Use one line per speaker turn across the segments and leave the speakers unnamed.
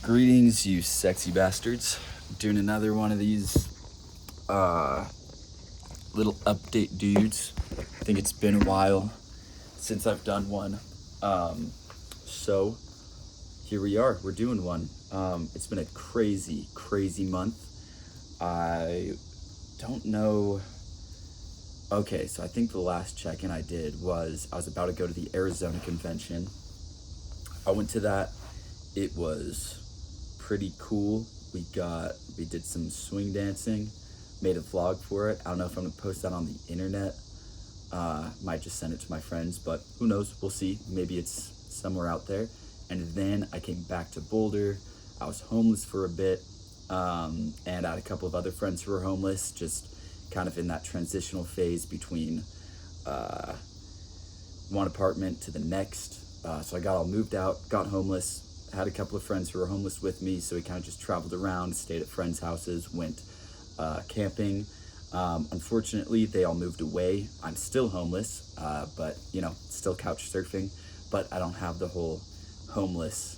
Greetings, you sexy bastards. Doing another one of these uh, little update dudes. I think it's been a while since I've done one. So here we are. We're doing one. It's been a crazy, crazy month. I don't know. Okay, so I think the last check-in I did was I was about to go to the Arizona convention. I went to that. It was pretty cool. We did some swing dancing, made a vlog for it. I don't know if I'm gonna post that on the internet. Might just send it to my friends, but who knows? We'll see. Maybe it's somewhere out there. And then I came back to Boulder. I was homeless for a bit, and I had a couple of other friends who were homeless, just kind of in that transitional phase between one apartment to the next. So I got all moved out, got homeless, had a couple of friends who were homeless with me, so we kind of just traveled around, stayed at friends' houses, went camping. Unfortunately, they all moved away. I'm still homeless, but still couch surfing, but I don't have the whole homeless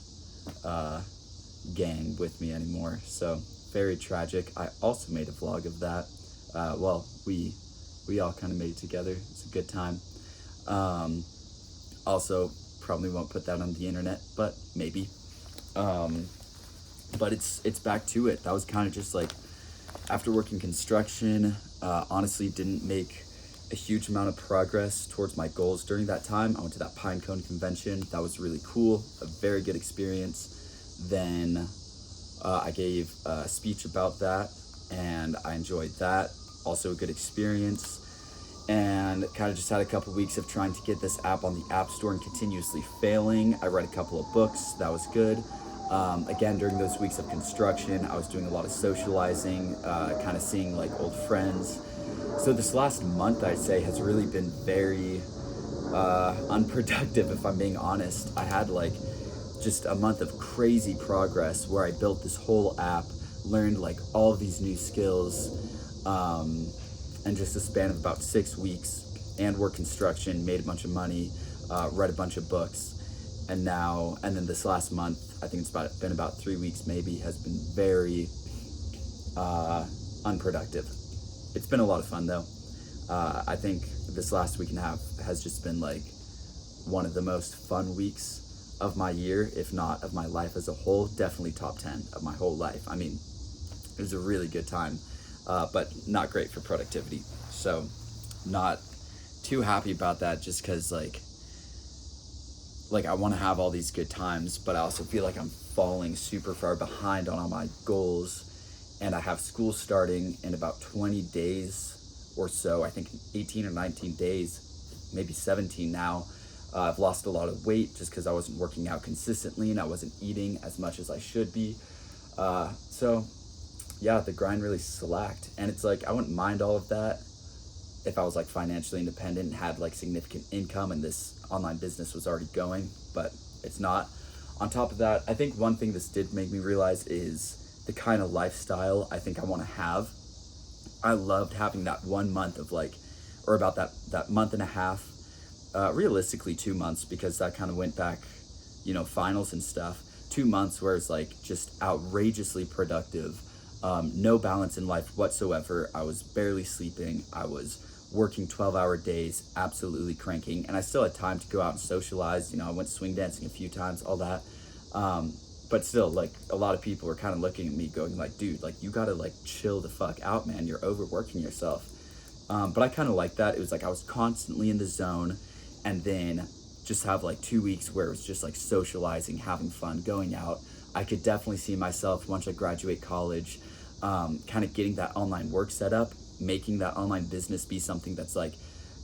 gang with me anymore, so very tragic. I also made a vlog of that. We all kind of made it together. It's a good time. Also, probably won't put that on the internet, but maybe. But it's back to it. That was kind of just like after working construction. Honestly, didn't make a huge amount of progress towards my goals during that time. I went to that Pinecone convention. That was really cool. A very good experience. Then I gave a speech about that, and I enjoyed that. Also a good experience. And kind of just had a couple weeks of trying to get this app on the App Store and continuously failing. I read a couple of books. That was good. Again, during those weeks of construction, I was doing a lot of socializing, kind of seeing like old friends. So this last month, I'd say, has really been very unproductive, if I'm being honest. I had like just a month of crazy progress where I built this whole app, learned like all of these new skills, in just a span of about 6 weeks, and worked construction, made a bunch of money, read a bunch of books. And then this last month, I think it's been about 3 weeks maybe, has been very unproductive. It's been a lot of fun though. I think this last week and a half has just been like one of the most fun weeks of my year, if not of my life as a whole. Definitely top 10 of my whole life. I mean, it was a really good time, but not great for productivity. So not too happy about that, just because like I want to have all these good times, but I also feel like I'm falling super far behind on all my goals. And I have school starting in about 20 days or so. I think 18 or 19 days, maybe 17 now. I've lost a lot of weight just because I wasn't working out consistently and I wasn't eating as much as I should be. So yeah, the grind really slacked. And it's like, I wouldn't mind all of that if I was like financially independent and had like significant income and this online business was already going, but it's not. On top of that, I think one thing this did make me realize is the kind of lifestyle I think I want to have. I loved having that 1 month of like, or about that month and a half, realistically 2 months, because that kind of went back, finals and stuff. 2 months where it's like just outrageously productive. No balance in life whatsoever. I was barely sleeping. I was working 12-hour days, absolutely cranking, and I still had time to go out and socialize. I went swing dancing a few times, all that. But still, like, a lot of people were kind of looking at me going like, dude, like, you gotta like chill the fuck out, man. You're overworking yourself. But I kind of like that. It was like I was constantly in the zone, and then just have like 2 weeks where it was just like socializing, having fun, going out. I could definitely see myself once I graduate college, kind of getting that online work set up, making that online business be something that's like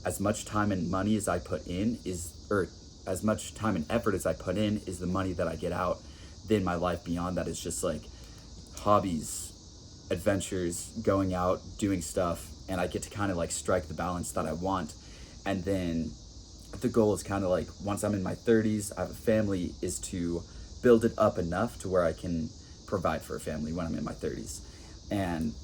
as much time and money as I put in or as much time and effort as I put in is the money that I get out. Then my life beyond that is just like hobbies, adventures, going out, doing stuff, and I get to kind of like strike the balance that I want. And then the goal is kind of like, once I'm in my 30s, I have a family, is to build it up enough to where I can provide for a family when I'm in my 30s. And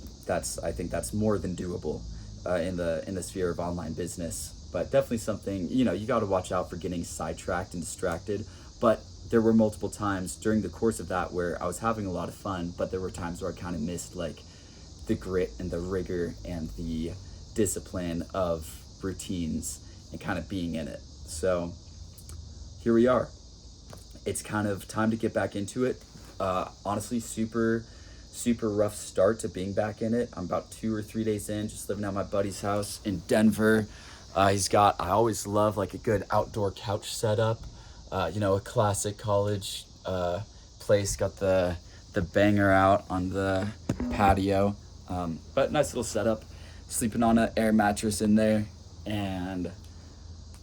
I think that's more than doable in the sphere of online business. But definitely something, you got to watch out for getting sidetracked and distracted. But there were multiple times during the course of that where I was having a lot of fun, but there were times where I kind of missed like the grit and the rigor and the discipline of routines and kind of being in it. So here we are. It's kind of time to get back into it. Honestly, super rough start to being back in it. I'm about 2 or 3 days in, just living at my buddy's house in Denver. I always love like a good outdoor couch setup. A classic college place. Got the banger out on the patio. But nice little setup. Sleeping on an air mattress in there, and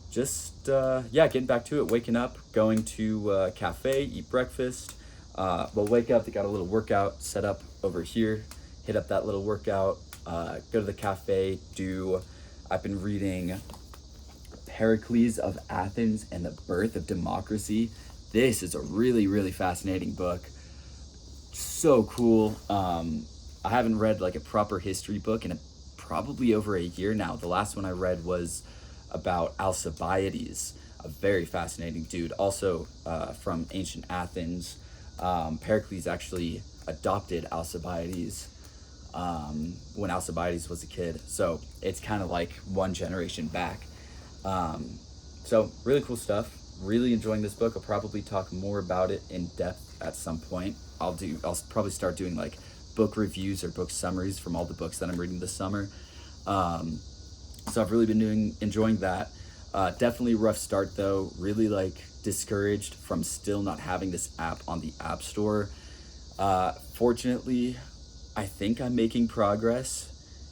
just getting back to it. Waking up, going to a cafe, eat breakfast. We'll wake up. They got a little workout set up over here. Hit up that little workout. Go to the cafe. I've been reading Pericles of Athens and the Birth of Democracy. This is a really, really fascinating book. So cool. I haven't read like a proper history book in probably over a year now. The last one I read was about Alcibiades, a very fascinating dude, also from ancient Athens. Pericles actually adopted Alcibiades when Alcibiades was a kid, so it's kind of like one generation back. So really cool stuff. Really enjoying this book. I'll probably talk more about it in depth at some point. I'll probably start doing like book reviews or book summaries from all the books that I'm reading this summer. So I've really been enjoying that. Definitely rough start though. Really like discouraged from still not having this app on the App Store. Fortunately, I think I'm making progress,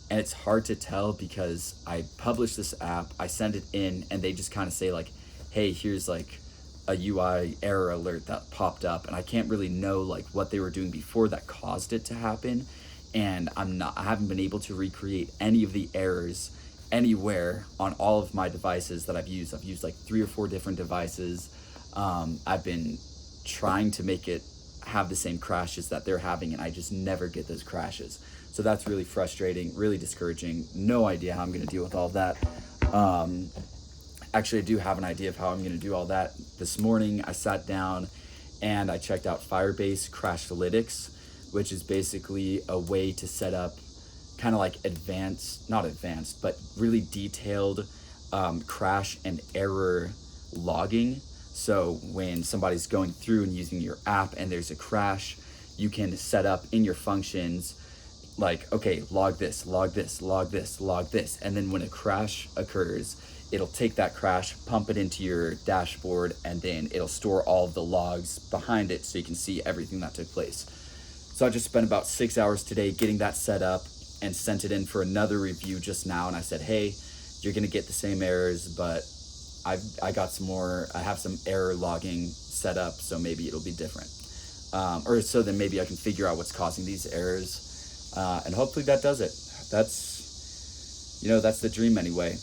and it's hard to tell because I publish this app, I send it in, and they just kind of say like, hey, here's like a UI error alert that popped up, and I can't really know like what they were doing before that caused it to happen. And I haven't been able to recreate any of the errors anywhere on all of my devices that I've used. I've used like 3 or 4 different devices. I've been trying to make it have the same crashes that they're having, and I just never get those crashes. So that's really frustrating, really discouraging. No idea how I'm going to deal with all that. Actually, I do have an idea of how I'm going to do all that. This morning, I sat down and I checked out Firebase Crashlytics, which is basically a way to set up kind of like not advanced, but really detailed crash and error logging. So when somebody's going through and using your app and there's a crash, you can set up in your functions like, okay, log this, log this, log this, log this. And then when a crash occurs, it'll take that crash, pump it into your dashboard, and then it'll store all of the logs behind it so you can see everything that took place. So I just spent about 6 hours today getting that set up and sent it in for another review just now. And I said, hey, you're going to get the same errors, but I have some error logging set up, so maybe it'll be different. Or so then maybe I can figure out what's causing these errors. And hopefully that does it. That's the dream anyway.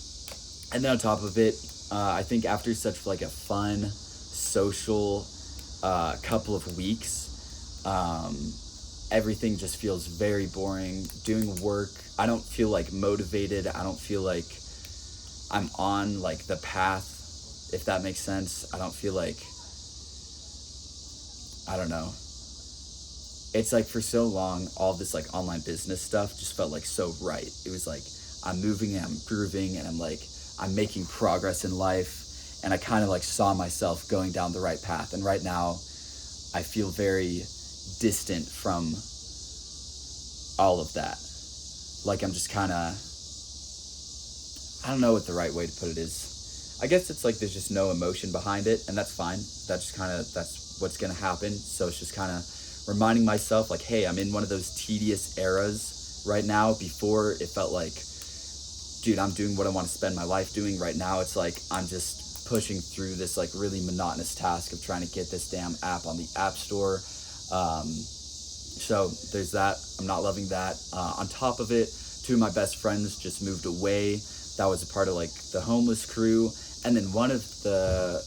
And then on top of it, I think after such like a fun, social couple of weeks, everything just feels very boring. Doing work, I don't feel like motivated. I don't feel like I'm on like the path, if that makes sense. I don't feel like, I don't know. It's like for so long, all this like online business stuff just felt like so right. It was like, I'm moving and I'm grooving and I'm making progress in life. And I kind of like saw myself going down the right path. And right now I feel very distant from all of that. Like I'm just kind of, I don't know what the right way to put it is. I guess it's like there's just no emotion behind it, and that's fine. That's what's going to happen. So it's just kind of reminding myself like, hey, I'm in one of those tedious eras right now. Before it felt like, dude, I'm doing what I want to spend my life doing. Right now it's like I'm just pushing through this like really monotonous task of trying to get this damn app on the App Store. So there's that. I'm not loving that. On top of it, 2 of my best friends just moved away. That was a part of like the homeless crew. And then one of the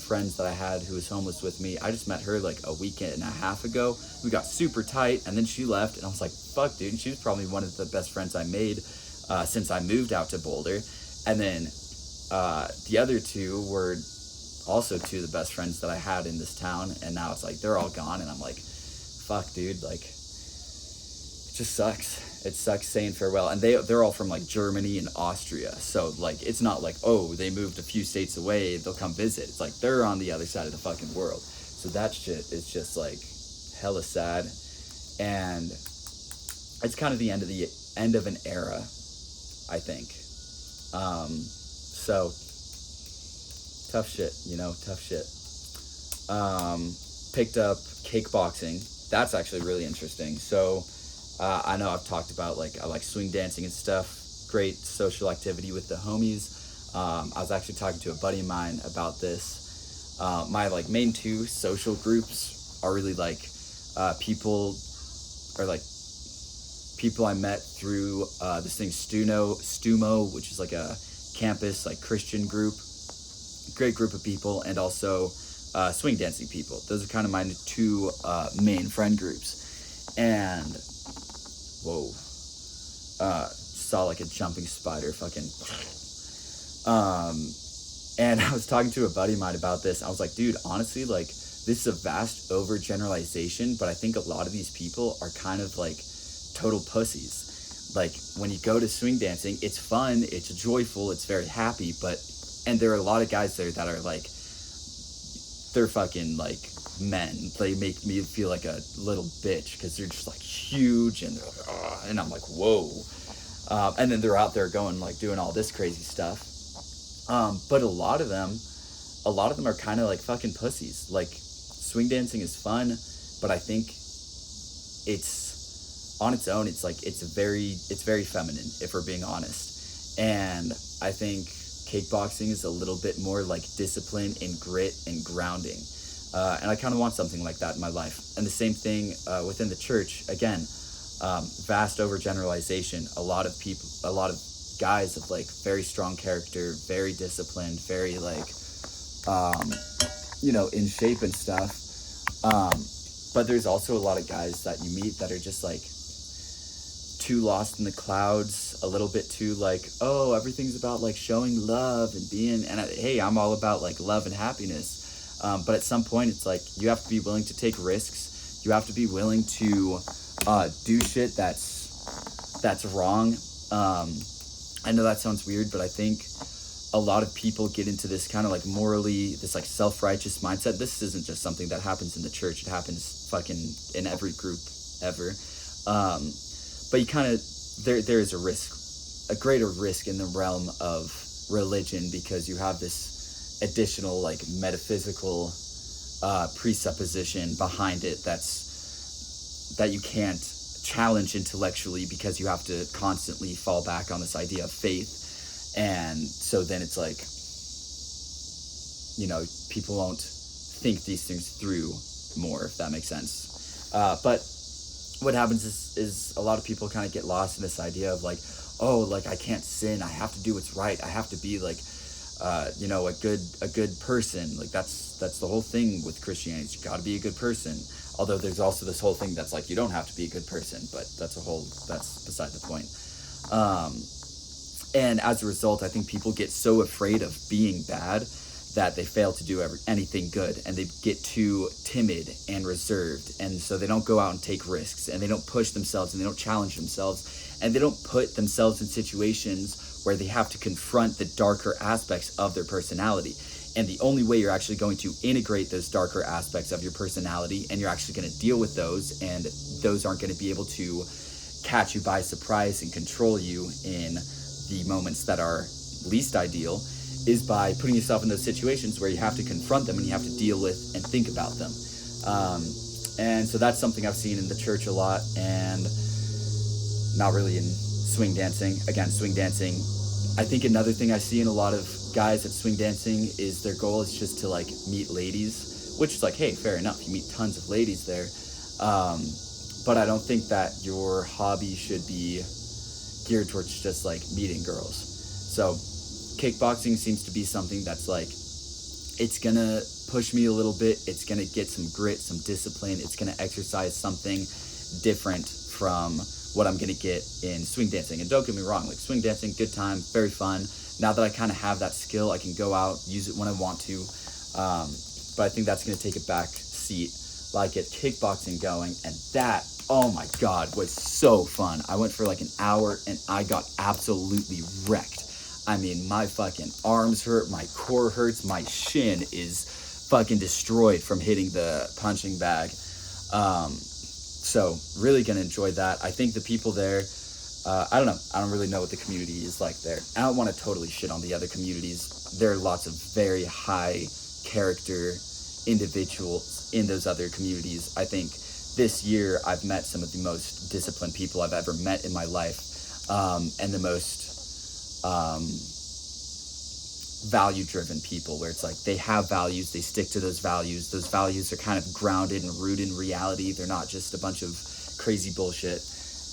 friends that I had who was homeless with me, I just met her like a weekend and a half ago. We got super tight, and then she left, and I was like, fuck, dude. And she was probably one of the best friends I made since I moved out to Boulder. And then the other 2 were also two of the best friends that I had in this town, and now it's like they're all gone, and I'm like, fuck, dude, like, it just sucks. It sucks saying farewell. And they're all from like Germany and Austria, so like it's not like, oh, they moved a few states away, they'll come visit. It's like they're on the other side of the fucking world. So that shit is just like hella sad, and it's kind of the end of an era, I think. So tough shit, tough shit. Picked up kickboxing. That's actually really interesting. So I know I've talked about I like swing dancing and stuff. Great social activity with the homies. I was actually talking to a buddy of mine about this. My like main two social groups are really people I met through this thing Stumo, which is like a campus like Christian group. Great group of people, and also swing dancing people. Those are kind of my two main friend groups. And whoa, saw like a jumping spider fucking. And I was talking to a buddy of mine about this. I was like, dude, honestly, like, this is a vast overgeneralization, but I think a lot of these people are kind of like total pussies. Like, when you go to swing dancing, it's fun, it's joyful, it's very happy, and there are a lot of guys there that are like, they're fucking like men. They make me feel like a little bitch because they're just like huge, and and I'm like, whoa. And then they're out there going like doing all this crazy stuff. But a lot of them are kind of like fucking pussies. Like, swing dancing is fun, but I think it's on its own. It's like it's very feminine, if we're being honest. And I think kickboxing is a little bit more like discipline and grit and grounding. And I kind of want something like that in my life. And the same thing within the church. Again, vast overgeneralization. A lot of guys of like very strong character, very disciplined, very like, in shape and stuff. But there's also a lot of guys that you meet that are just like too lost in the clouds, a little bit too like, oh, everything's about like showing love and being, and hey, I'm all about like love and happiness. But at some point it's like, you have to be willing to take risks. You have to be willing to do shit that's wrong. I know that sounds weird, but I think a lot of people get into this kind of like morally, this like self-righteous mindset. This isn't just something that happens in the church. It happens fucking in every group ever. But you kind of, there is a greater risk in the realm of religion, because you have this additional like metaphysical presupposition behind it that you can't challenge intellectually, because you have to constantly fall back on this idea of faith. And so then it's like, people won't think these things through more, if that makes sense. But what happens is a lot of people kind of get lost in this idea of like, oh, like, I can't sin, I have to do what's right, I have to be like, a good person. Like, that's the whole thing with Christianity. You gotta be a good person. Although there's also this whole thing that's like, you don't have to be a good person, but that's beside the point. And as a result, I think people get so afraid of being bad that they fail to do anything good, and they get too timid and reserved, and so they don't go out and take risks, and they don't push themselves, and they don't challenge themselves, and they don't put themselves in situations where they have to confront the darker aspects of their personality. And the only way you're actually going to integrate those darker aspects of your personality, and you're actually going to deal with those, and those aren't going to be able to catch you by surprise and control you in the moments that are least ideal, is by putting yourself in those situations where you have to confront them and you have to deal with and think about them. And so that's something I've seen in the church a lot, and not really in swing dancing. Again, swing dancing, I think another thing I see in a lot of guys at swing dancing is their goal is just to like meet ladies, which is like, hey, fair enough, you meet tons of ladies there. But I don't think that your hobby should be geared towards just like meeting girls. So kickboxing seems to be something that's like, it's gonna push me a little bit, it's gonna get some grit, some discipline, it's gonna exercise something different from what I'm gonna get in swing dancing. And don't get me wrong, like, swing dancing, good time, very fun. Now that I kind of have that skill, I can go out, use it when I want to. But I think that's going to take a back seat while I get kickboxing going. And that, oh my God, was so fun. I went for like an hour and I got absolutely wrecked. I mean, my fucking arms hurt, my core hurts, my shin is fucking destroyed from hitting the punching bag. So really gonna enjoy that. I think the people there, I don't know. I don't really know what the community is like there. I don't want to totally shit on the other communities. There are lots of very high character individuals in those other communities. I think this year I've met some of the most disciplined people I've ever met in my life, and the most value-driven people, where it's like they have values, they stick to those values. Those values are kind of grounded and rooted in reality. They're not just a bunch of crazy bullshit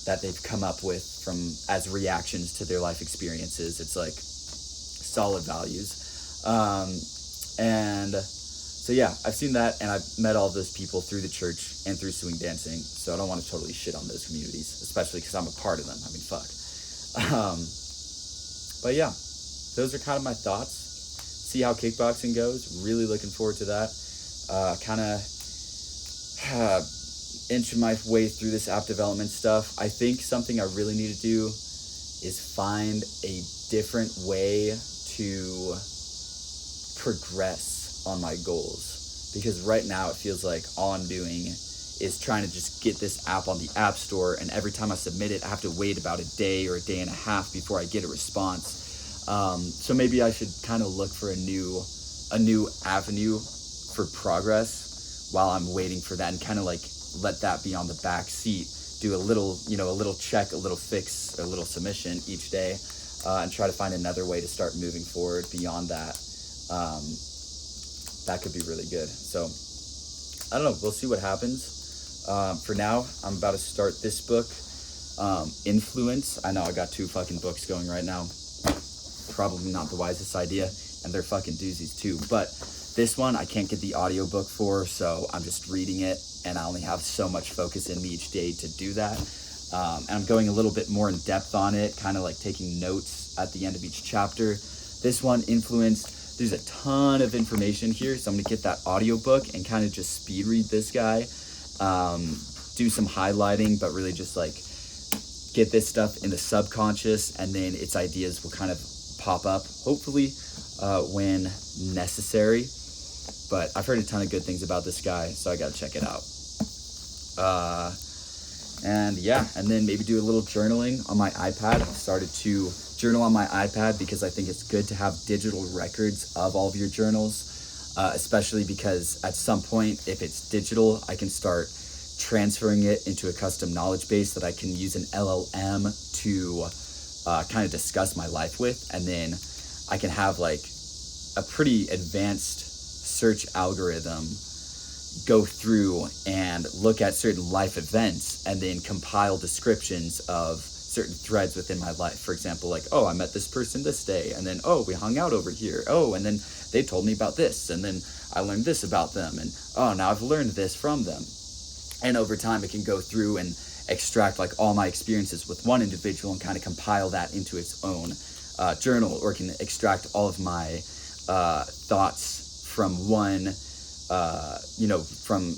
that they've come up with from as reactions to their life experiences. It's like solid values. And so yeah, I've seen that, and I've met all those people through the church and through swing dancing. So I don't want to totally shit on those communities, especially because I'm a part of them. I mean, fuck. But yeah, those are kind of my thoughts. See how kickboxing goes. Really looking forward to that. Kind of inching my way through this app development stuff. I think something I really need to do is find a different way to progress on my goals. Because right now it feels like all I'm doing is trying to just get this app on the App Store, and every time I submit it, I have to wait about a day or a day and a half before I get a response. So maybe I should kind of look for a new avenue for progress while I'm waiting for that, and kind of like let that be on the back seat. Do a little check, a little fix, a little submission each day, and try to find another way to start moving forward beyond that. That could be really good. So I don't know. We'll see what happens. For now, I'm about to start this book, Influence. I know I got 2 fucking books going right now. Probably not the wisest idea, and they're fucking doozies too. But this one I can't get the audiobook for, so I'm just reading it, and I only have so much focus in me each day to do that. And I'm going a little bit more in depth on it, kind of like taking notes at the end of each chapter. This one, Influence, there's a ton of information here, so I'm gonna get that audiobook and kind of just speed read this guy. Do some highlighting, but really just like get this stuff in the subconscious, and then its ideas will kind of pop up, hopefully, when necessary. But I've heard a ton of good things about this guy, so I gotta check it out. And yeah, and then maybe do a little journaling on my iPad. I've started to journal on my iPad because I think it's good to have digital records of all of your journals, especially because at some point, if it's digital, I can start transferring it into a custom knowledge base that I can use an LLM to kind of discuss my life with, and then I can have like a pretty advanced search algorithm go through and look at certain life events and then compile descriptions of certain threads within my life. For example, like, oh, I met this person this day, and then, oh, we hung out over here. Oh, and then they told me about this, and then I learned this about them, and oh, now I've learned this from them. And over time, it can go through and extract like all my experiences with one individual and kind of compile that into its own journal, or can extract all of my thoughts from one, from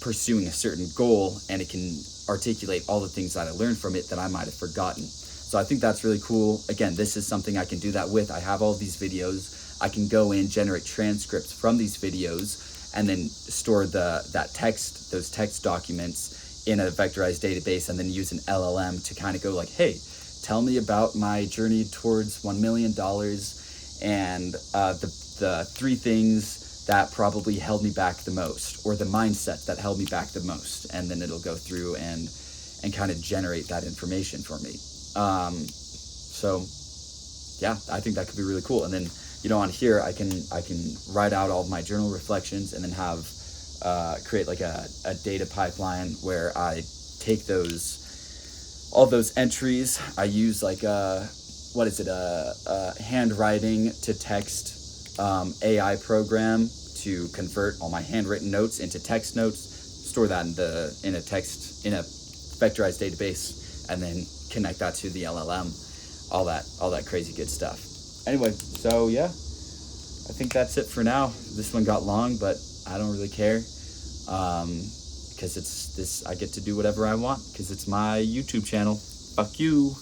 pursuing a certain goal, and it can articulate all the things that I learned from it that I might have forgotten. So I think that's really cool. Again, this is something I can do that with. I have all these videos. I can go in, generate transcripts from these videos, and then store those text documents in a vectorized database, and then use an LLM to kind of go like, hey, tell me about my journey towards $1 million and the 3 things that probably held me back the most, or the mindset that held me back the most. And then it'll go through and kind of generate that information for me. So yeah, I think that could be really cool. And then, on here, I can write out all of my journal reflections, and then have create like a data pipeline where I take all those entries. I use like a handwriting to text AI program to convert all my handwritten notes into text notes, store that in a vectorized database, and then connect that to the LLM. All that crazy good stuff. Anyway, so yeah, I think that's it for now. This one got long, but I don't really care. Because I get to do whatever I want because it's my YouTube channel. Fuck you.